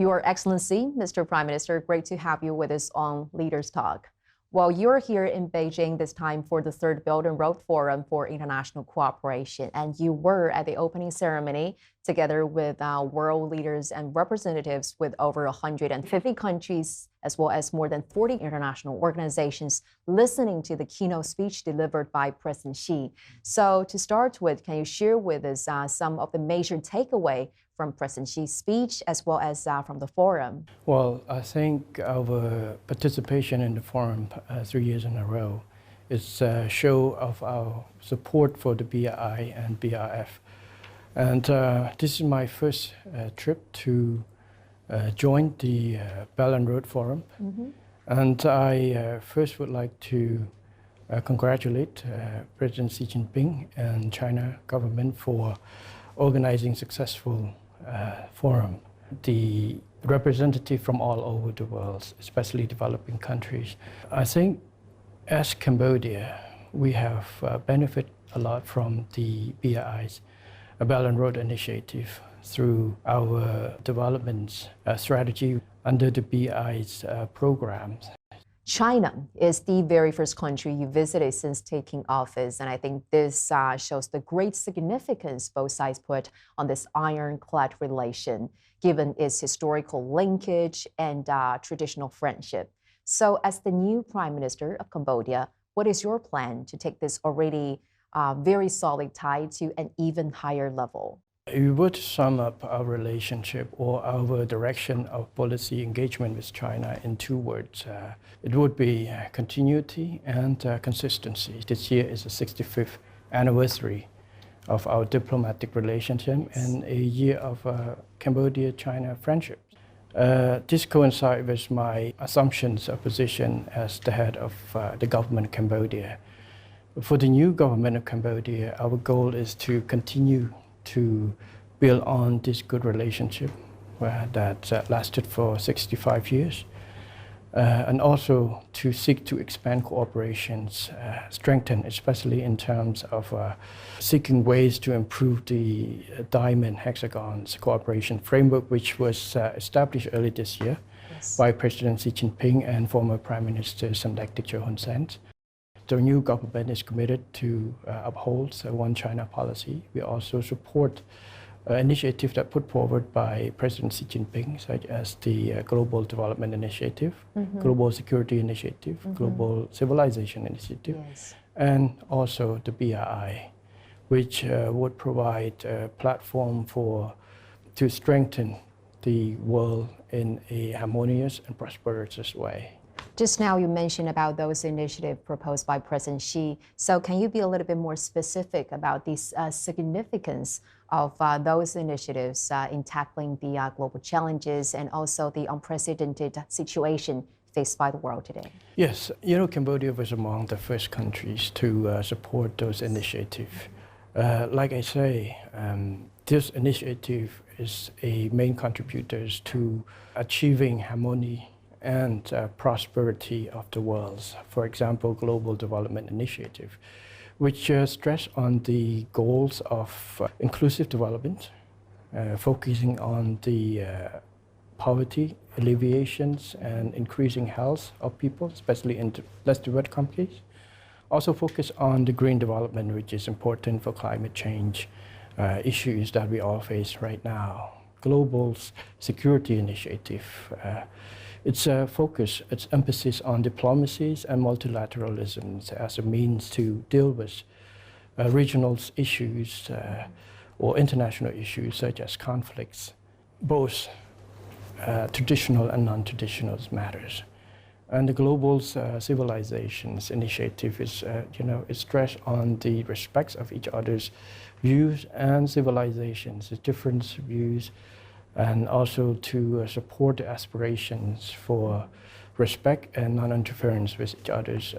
Your Excellency, Mr. Prime Minister, great to have you with us on Leaders Talk. Well, you're here in Beijing this time for the third Belt and Road Forum for International Cooperation, and you were at the opening ceremony together with world leaders and representatives with over 150 countries, as well as more than 40 international organizations, listening to the keynote speech delivered by President Xi. So to start with, can you share with us some of the major takeaway from President Xi's speech as well as from the forum? Well, I think our participation in the forum 3 years in a row is a show of our support for the BRI and BRF. And this is my first trip to join the Belt and Road Forum. And I first would like to congratulate President Xi Jinping and China government for organizing successful forum. The representative from all over the world, especially developing countries. I think as Cambodia, we have benefited a lot from the BRI's Belt and Road Initiative through our development strategy under the BRI's programs. China is the very first country you visited since taking office, and I think this shows the great significance both sides put on this ironclad relation, given its historical linkage and traditional friendship. So as the new Prime Minister of Cambodia, what is your plan to take this already very solid tie to an even higher level? If we were to sum up our relationship or our direction of policy engagement with China in two words, it would be continuity and consistency. This year is the 65th anniversary of our diplomatic relationship and a year of Cambodia-China friendship. This coincides with my assumptions of position as the head of the government of Cambodia. For the new government of Cambodia, our goal is to continue to build on this good relationship that lasted for 65 years, and also to seek to expand cooperations, strengthen, especially in terms of seeking ways to improve the Diamond Hexagons cooperation framework, which was established early this year by President Xi Jinping and former Prime Minister Samdech Techo Hun Sen. The new government is committed to uphold the One China policy. We also support initiatives that put forward by President Xi Jinping, such as the Global Development Initiative, Global Security Initiative, Global Civilization Initiative, and also the BRI, which would provide a platform to strengthen the world in a harmonious and prosperous way. Just now you mentioned about those initiatives proposed by President Xi. So can you be a little bit more specific about the significance of those initiatives in tackling the global challenges and also the unprecedented situation faced by the world today? Yes, Cambodia was among the first countries to support those initiatives. Like I say, this initiative is a main contributor to achieving harmony and prosperity of the world. For example, Global Development Initiative, which stress on the goals of inclusive development, focusing on the poverty alleviations and increasing health of people, especially in less developed countries. Also focus on the green development, which is important for climate change issues that we all face right now. Global Security Initiative, its focus, its emphasis on diplomacies and multilateralism as a means to deal with regional issues or international issues such as conflicts, both traditional and non-traditional matters. And the Global Civilizations Initiative is, is stressed on the respect of each other's views and civilizations, the different views, and also to support the aspirations for respect and non-interference with each other's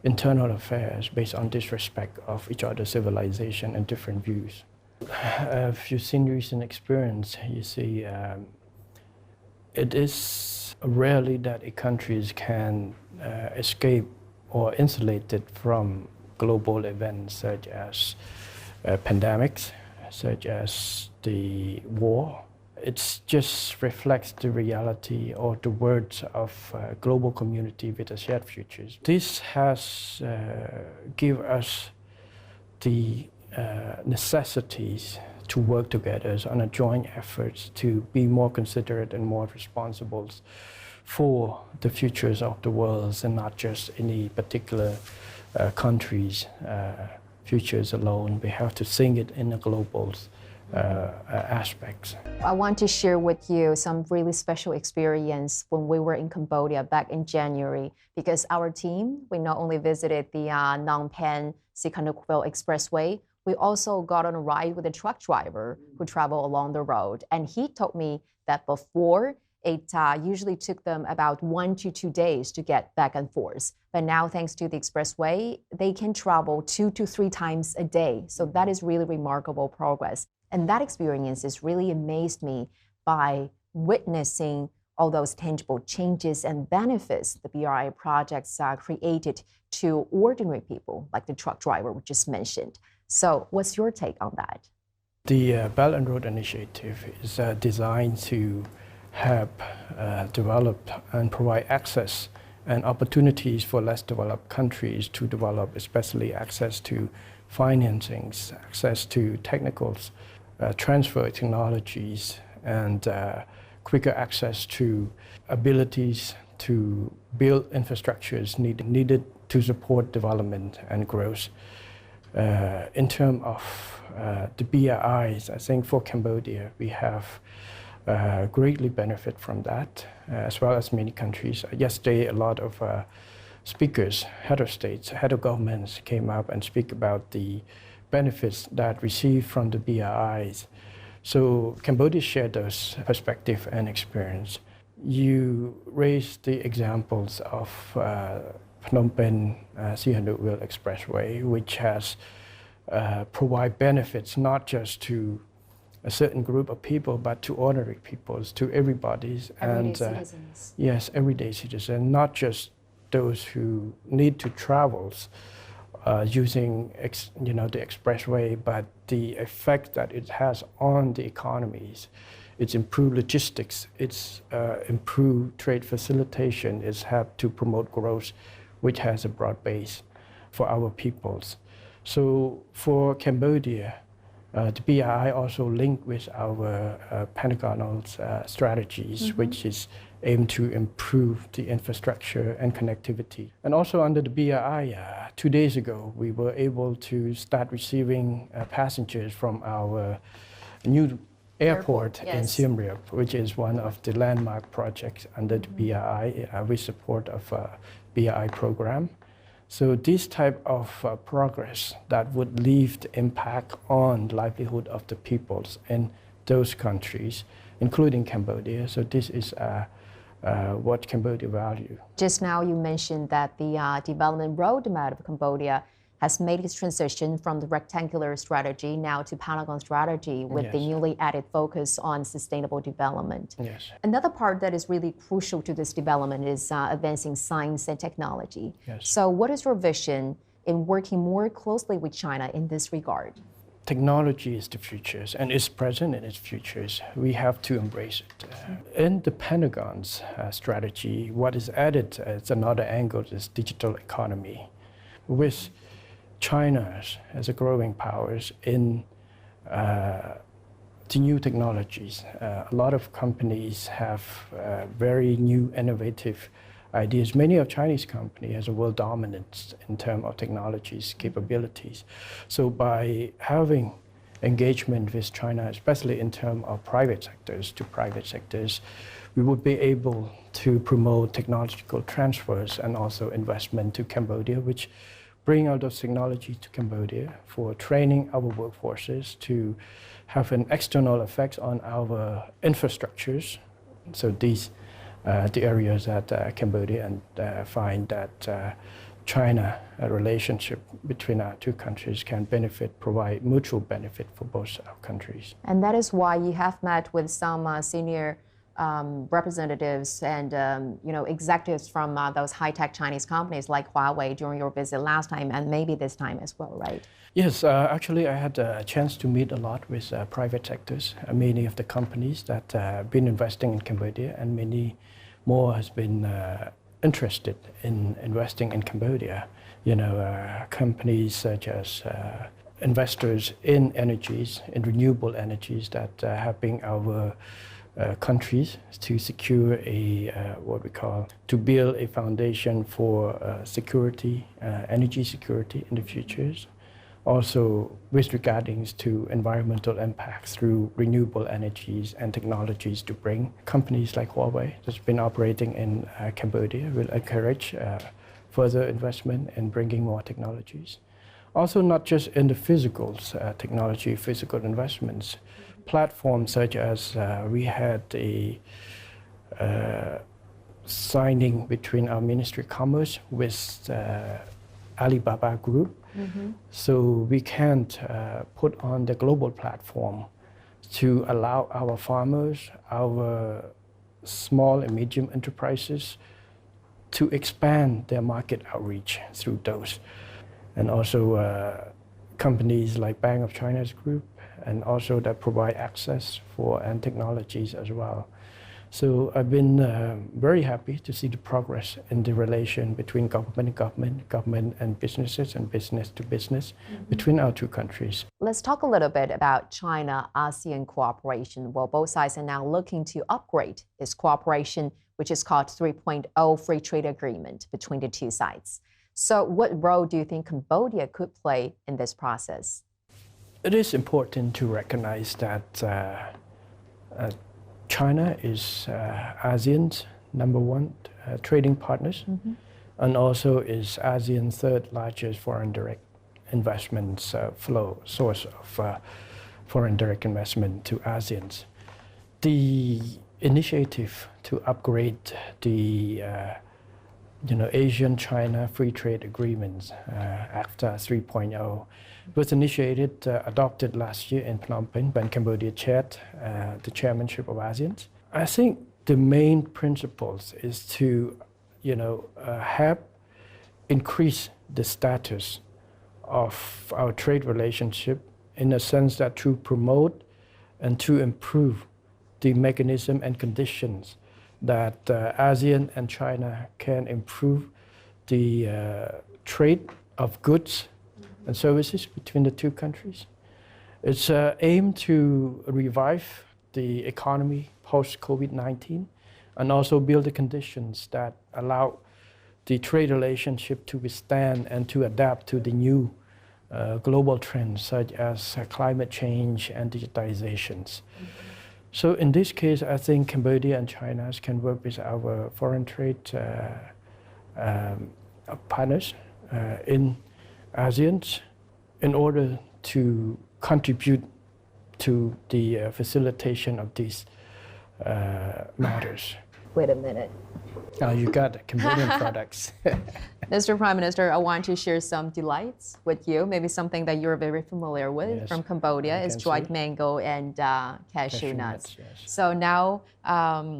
internal affairs based on this respect of each other's civilization and different views. If you've seen recent experience, you see it is rarely that a countries can escape or insulate it from global events such as pandemics, such as the war it just reflects the reality or the words of global community with a shared futures. This has given us the necessities to work together on a joint effort to be more considerate and more responsible for the futures of the world and not just any particular country's futures alone. We have to think it in a global aspects. I want to share with you some really special experience when we were in Cambodia back in January, because our team, we not only visited the Phnom Penh Sihanoukville Expressway, we also got on a ride with a truck driver who traveled along the road. And he told me that before, it usually took them about 1 to 2 days to get back and forth. But now, thanks to the expressway, they can travel 2 to 3 times a day. So that is really remarkable progress. And that experience has really amazed me by witnessing all those tangible changes and benefits the BRI projects created to ordinary people, like the truck driver we just mentioned. So what's your take on that? The Belt and Road Initiative is designed to help develop and provide access and opportunities for less developed countries to develop, especially access to financings, access to technicals, transfer technologies, and quicker access to abilities to build infrastructures needed to support development and growth. In terms of the BRIs, I think for Cambodia, we have greatly benefit from that, as well as many countries. Yesterday, a lot of speakers, head of states, head of governments came up and speak about the benefits that received from the BRIs. So Cambodia shared those perspective and experience. You raised the examples of Phnom Penh Sihanoukville Expressway, which has provide benefits not just to a certain group of people, but to ordinary peoples, to everybody's. Everyday citizens. Yes, everyday citizens, not just those who need to travel using the expressway, but the effect that it has on the economies. It's improved logistics, it's improved trade facilitation, it's helped to promote growth, which has a broad base for our peoples. So for Cambodia, the BRI also linked with our Pentagonal strategies, which is aimed to improve the infrastructure and connectivity. And also under the BRI, 2 days ago, we were able to start receiving passengers from our new airport in Siem Reap, which is one of the landmark projects under the BRI with support of BRI program. So this type of progress that would leave the impact on the livelihood of the peoples in those countries, including Cambodia. So this is what Cambodia value. Just now you mentioned that the development roadmap of Cambodia has made its transition from the rectangular strategy now to Pentagon strategy with the newly added focus on sustainable development. Yes. Another part that is really crucial to this development is advancing science and technology. Yes. So what is your vision in working more closely with China in this regard? Technology is the future and is present in its futures. We have to embrace it. In the Pentagon's strategy, what is added as another angle is digital economy. With China as a growing power in the new technologies. A lot of companies have very new, innovative ideas. Many of Chinese companies has a world dominance in terms of technologies, capabilities. So by having engagement with China, especially in terms of private sectors to private sectors, we would be able to promote technological transfers and also investment to Cambodia, which bring out those technology to Cambodia for training our workforces to have an external effect on our infrastructures. So these the areas that Cambodia and find that China relationship between our two countries can benefit, provide mutual benefit for both our countries. And that is why you have met with some senior representatives and executives from those high-tech Chinese companies like Huawei during your visit last time and maybe this time as well, right? Yes, actually I had a chance to meet a lot with private sectors, many of the companies that have been investing in Cambodia, and many more has been interested in investing in Cambodia. Companies such as investors in energies, in renewable energies that are helping our countries to secure to build a foundation for security, energy security in the futures. Also, with regarding to environmental impacts through renewable energies and technologies to bring, companies like Huawei that's been operating in Cambodia will encourage further investment in bringing more technologies. Also, not just in the physical technology, physical investments, platforms such as we had a signing between our Ministry of Commerce with Alibaba Group. So we can put on the global platform to allow our farmers, our small and medium enterprises to expand their market outreach through those. And also companies like Bank of China's group, and also that provide access for and technologies as well. So I've been very happy to see the progress in the relation between government and government, government and businesses, and business to business between our two countries. Let's talk a little bit about China-ASEAN cooperation. Well, both sides are now looking to upgrade this cooperation, which is called 3.0 Free Trade Agreement between the two sides. So what role do you think Cambodia could play in this process? It is important to recognize that China is ASEAN's #1 trading partners, and also is ASEAN's third largest foreign direct investments source of foreign direct investment to ASEAN. The initiative to upgrade the Asian-China Free Trade Agreements after 3.0 was adopted last year in Phnom Penh when Cambodia chaired the chairmanship of ASEAN. I think the main principles is to, have increase the status of our trade relationship in a sense that to promote and to improve the mechanism and conditions that ASEAN and China can improve the trade of goods and services between the two countries. It's aimed to revive the economy post-COVID-19 and also build the conditions that allow the trade relationship to withstand and to adapt to the new global trends such as climate change and digitizations. So in this case, I think Cambodia and China can work with our foreign trade partners in ASEAN in order to contribute to the facilitation of these matters. Wait a minute. Oh, you got Cambodian products. Mr. Prime Minister, I want to share some delights with you, maybe something that you're very familiar with from Cambodia is dried mango and cashew nuts. Yes. So now,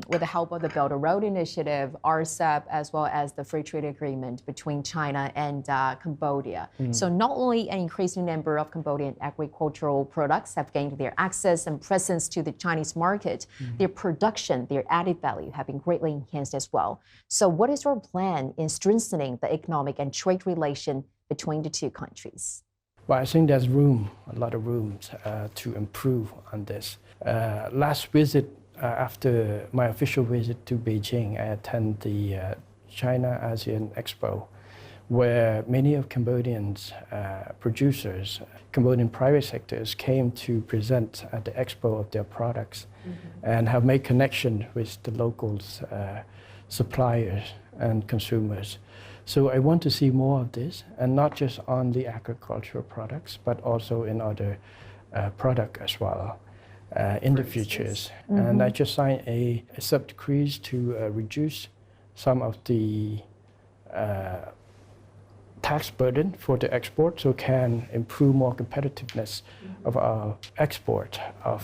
with the help of the Belt and Road Initiative, RCEP, as well as the Free Trade Agreement between China and Cambodia. So not only an increasing number of Cambodian agricultural products have gained their access and presence to the Chinese market, their production, their added value have been greatly enhanced as well. So what is your plan in strengthening the economic and trade relation between the two countries? Well, I think there's a lot of room to improve on this. Last visit, after my official visit to Beijing, I attended the China-ASEAN Expo, where many of Cambodians producers, Cambodian private sectors came to present at the expo of their products and have made connection with the locals, suppliers and consumers. So I want to see more of this, and not just on the agricultural products, but also in other products as well in the futures. And I just signed a sub-decree to reduce some of the tax burden for the export, so can improve more competitiveness of our export of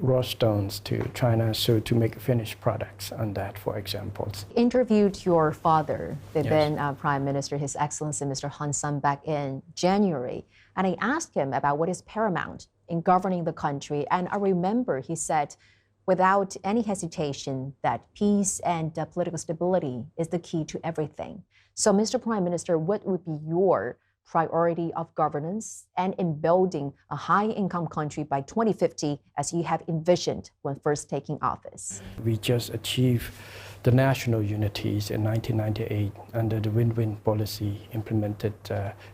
raw stones to China, so to make finished products on that, for example. Interviewed your father, the Yes. then Prime Minister, His Excellency Mr. Han Sen, back in January, and I asked him about what is paramount in governing the country, and I remember he said, without any hesitation, that peace and political stability is the key to everything. So, Mr. Prime Minister, what would be your priority of governance and in building a high-income country by 2050, as you have envisioned when first taking office? We just achieved the national unities in 1998 under the win-win policy implemented,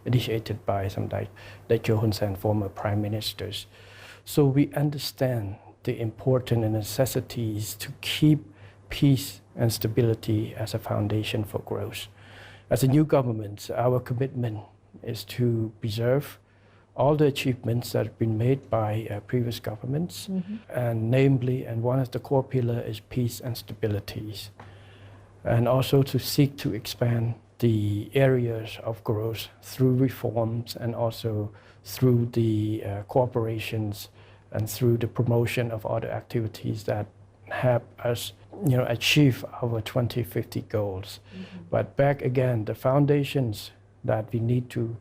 initiated by some like Joe Hun Sen, former prime ministers. So we understand the important necessities to keep peace and stability as a foundation for growth. As a new government, our commitment is to preserve all the achievements that have been made by previous governments, and namely, and one of the core pillars is peace and stability, and also to seek to expand the areas of growth through reforms and also through the cooperations and through the promotion of other activities that help us, achieve our 2050 goals. But back again, the foundations that we need to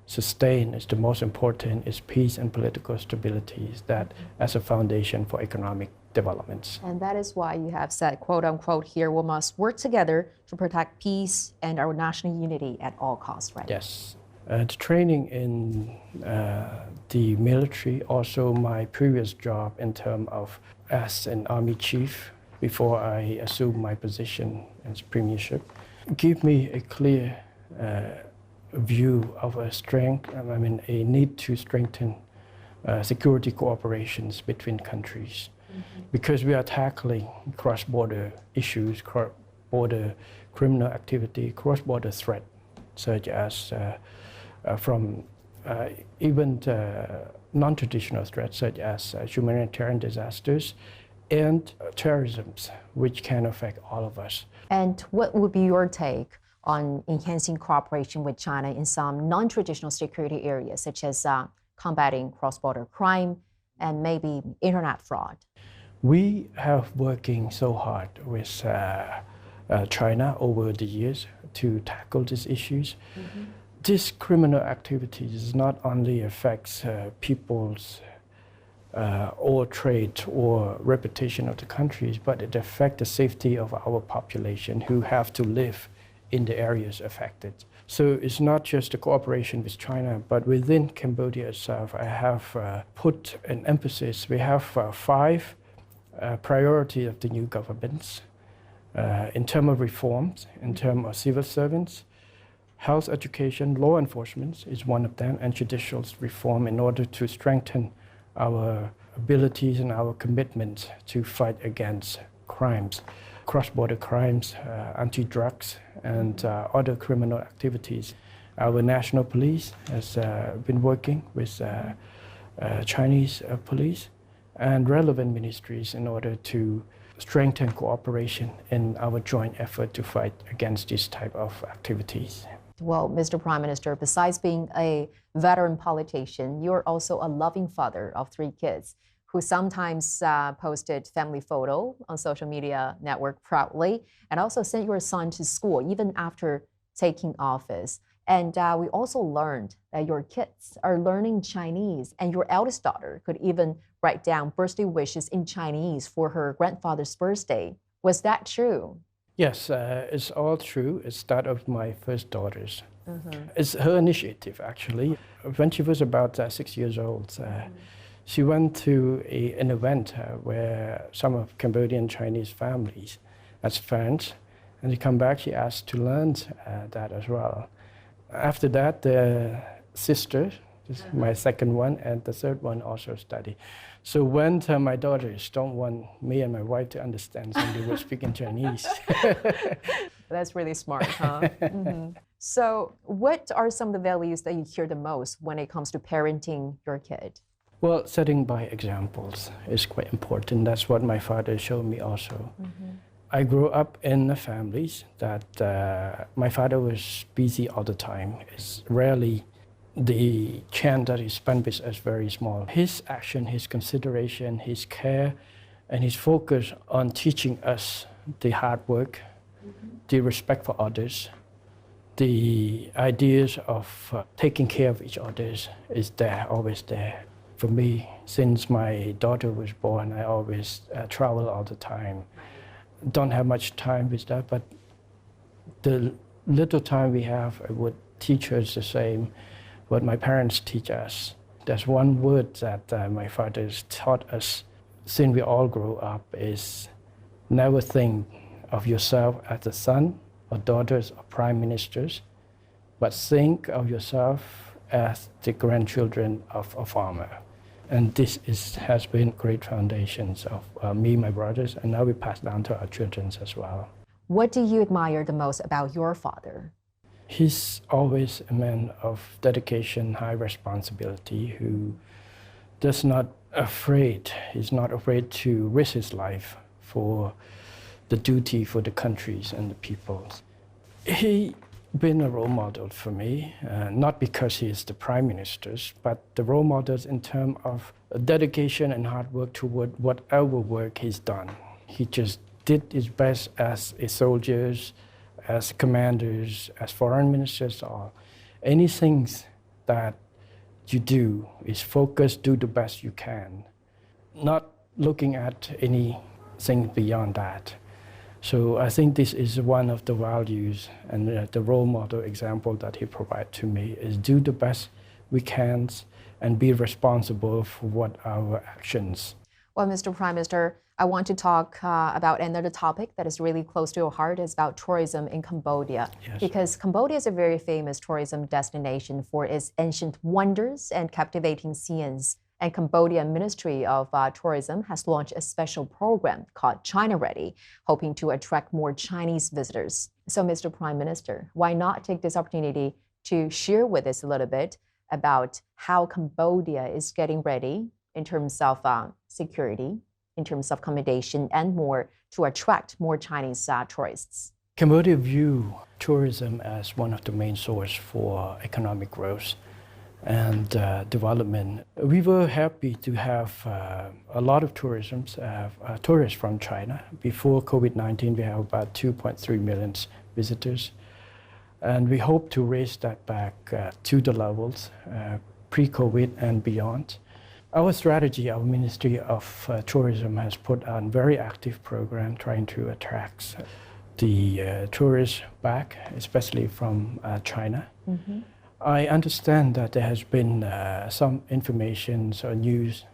sustain is the most important is peace and political stability, that as a foundation for economic developments. And that is why you have said, quote unquote, here we must work together to protect peace and our national unity at all costs, right? Yes. The training in the military, also my previous job in terms of as an army chief before I assumed my position as premiership, give me a clear view of a a need to strengthen security cooperations between countries, because we are tackling cross-border issues, cross-border criminal activity, cross-border threat, such as from even non-traditional threats such as humanitarian disasters and terrorism, which can affect all of us. And what would be your take on enhancing cooperation with China in some non-traditional security areas, such as combating cross-border crime and maybe internet fraud? We have working so hard with China over the years to tackle these issues. This criminal activities not only affects people's or trade or reputation of the countries, but it affects the safety of our population who have to live in the areas affected. So it's not just the cooperation with China, but within Cambodia itself, I have put an emphasis. We have 5 priorities of the new governments in terms of reforms, in terms of civil servants, health education, law enforcement is one of them, and judicial reform in order to strengthen our abilities and our commitment to fight against crimes, cross-border crimes, anti-drugs, and other criminal activities. Our national police has been working with Chinese police and relevant ministries in order to strengthen cooperation in our joint effort to fight against this type of activities. Well, Mr. Prime Minister, besides being a veteran politician, you're also a loving father of 3 kids who sometimes posted family photo on social media network proudly, and also sent your son to school even after taking office. And we also learned that your kids are learning Chinese, and your eldest daughter could even write down birthday wishes in Chinese for her grandfather's birthday. Was that true? Yes, it's all true. It's that of my first daughters. It's her initiative, actually. When she was about 6 years old, she went to an event where some of Cambodian Chinese families as friends, and she come back, she asked to learn that as well. After that, the sister, my second one, and the third one also study. So when my daughters don't want me and my wife to understand, so they were speaking Chinese. That's really smart, huh? So what are some of the values that you hear the most when it comes to parenting your kid? Well, setting by examples is quite important. That's what my father showed me also. I grew up in a family that my father was busy all the time. It's rarely the chance that he spent with us very small. His action, his consideration, his care, and his focus on teaching us the hard work, the respect for others, the ideas of taking care of each other is there, always there. For me, since my daughter was born, I always travel all the time. Don't have much time with that, but the little time we have, I would teach her the same what my parents teach us. There's one word that my father taught us since we all grew up is never think of yourself as a son or daughters of prime ministers, but think of yourself as the grandchildren of a farmer. And this has been great foundations of me, my brothers, and now we pass down to our children as well. What do you admire the most about your father? He's always a man of dedication, high responsibility, who does not afraid. He's not afraid to risk his life for the duty for the countries and the peoples. He been a role model for me, not because he is the prime minister, but the role models in terms of dedication and hard work toward whatever work he's done. He just did his best as a soldiers, as commanders, as foreign ministers, or anything that you do is focus, do the best you can, not looking at anything beyond that. So I think this is one of the values and the role model example that he provided to me is do the best we can and be responsible for what our actions. Well, Mr. Prime Minister, I want to talk about another topic that is really close to your heart is about tourism in Cambodia. Yes. Because Cambodia is a very famous tourism destination for its ancient wonders and captivating scenes. And Cambodia Ministry of Tourism has launched a special program called China Ready, hoping to attract more Chinese visitors. So, Mr. Prime Minister, why not take this opportunity to share with us a little bit about how Cambodia is getting ready in terms of security, in terms of accommodation, and more to attract more Chinese tourists? Cambodia views tourism as one of the main sources for economic growth and development. We were happy to have a lot of tourists from China. Before COVID-19, we have about 2.3 million visitors. And we hope to raise that back to the levels pre-COVID and beyond. Our strategy, our Ministry of Tourism has put on a very active program trying to attract the tourists back, especially from China. Mm-hmm. I understand that there has been some information or news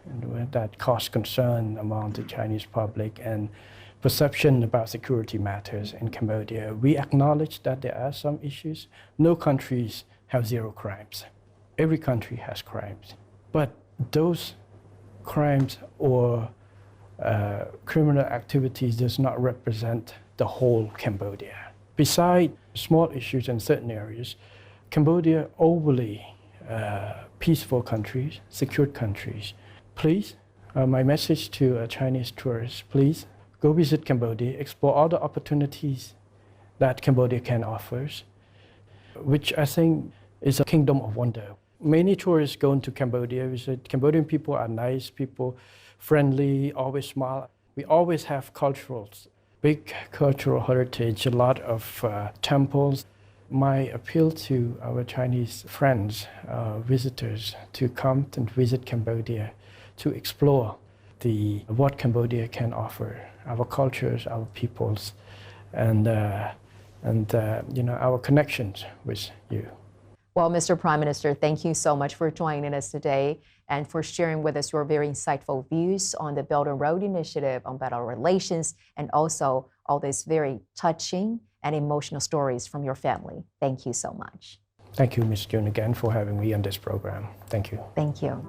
that caused concern among the Chinese public and perception about security matters in Cambodia. We acknowledge that there are some issues. No countries have zero crimes. Every country has crimes. But those crimes or criminal activities does not represent the whole Cambodia. Besides small issues in certain areas, Cambodia overly peaceful countries, secure countries. Please, my message to Chinese tourists, please go visit Cambodia, explore all the opportunities that Cambodia can offer, which I think is a kingdom of wonder. Many tourists go into Cambodia, visit. Cambodian people are nice people, friendly, always smile. We always have big cultural heritage, a lot of temples. My appeal to our Chinese friends, visitors, to come and visit Cambodia, to explore what Cambodia can offer, our cultures, our peoples, and our connections with you. Well, Mr. Prime Minister, thank you so much for joining us today and for sharing with us your very insightful views on the Belt and Road Initiative, on better relations, and also all these very touching and emotional stories from your family. Thank you so much. Thank you, Ms. June, again for having me on this program. Thank you. Thank you.